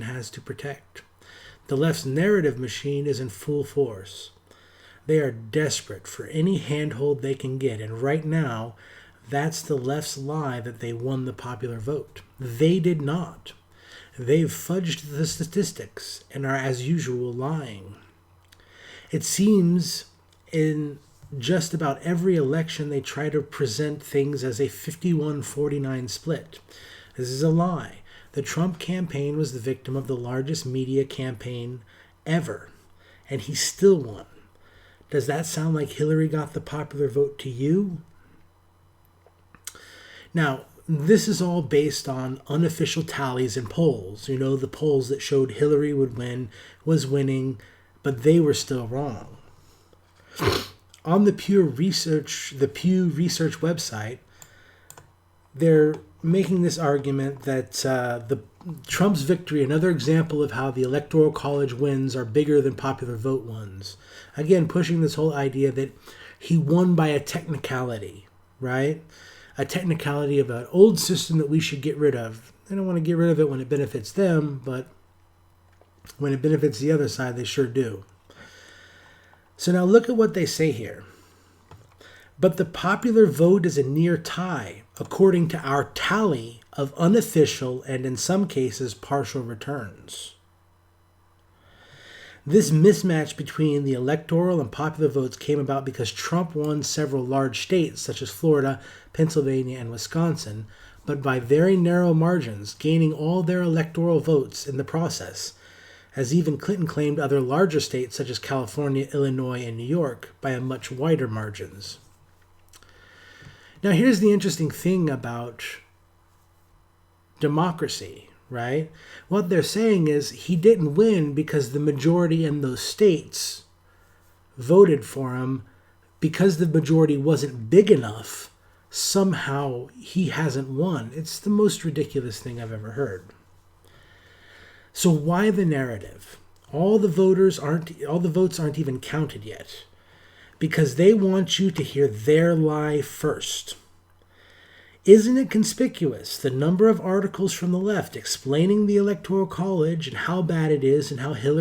has to protect. The left's narrative machine is in full force. They are desperate for any handhold they can get, and right now, that's the left's lie that they won the popular vote. They did not. They've fudged the statistics and are, as usual, lying. It seems in just about every election they try to present things as a 51-49 split. This is a lie. The Trump campaign was the victim of the largest media campaign ever, and he still won. Does that sound like Hillary got the popular vote to you? Now, this is all based on unofficial tallies and polls. You know, the polls that showed Hillary would win, was winning, but they were still wrong. On the Pew Research website, they're making this argument that Trump's victory, another example of how the Electoral College wins are bigger than popular vote ones. Again, pushing this whole idea that he won by a technicality, right? A technicality of an old system that we should get rid of. They don't want to get rid of it when it benefits them, but when it benefits the other side, they sure do. So now look at what they say here. But the popular vote is a near tie, according to our tally of unofficial and in some cases partial returns. This mismatch between the electoral and popular votes came about because Trump won several large states such as Florida, Pennsylvania, and Wisconsin, but by very narrow margins, gaining all their electoral votes in the process, as even Clinton claimed other larger states such as California, Illinois, and New York by a much wider margins. Now here's the interesting thing about democracy, right? What they're saying is he didn't win because the majority in those states voted for him. Because the majority wasn't big enough, somehow he hasn't won. It's the most ridiculous thing I've ever heard. So why the narrative? All the votes aren't even counted yet. Because they want you to hear their lie first. Isn't it conspicuous the number of articles from the left explaining the Electoral College and how bad it is and how Hillary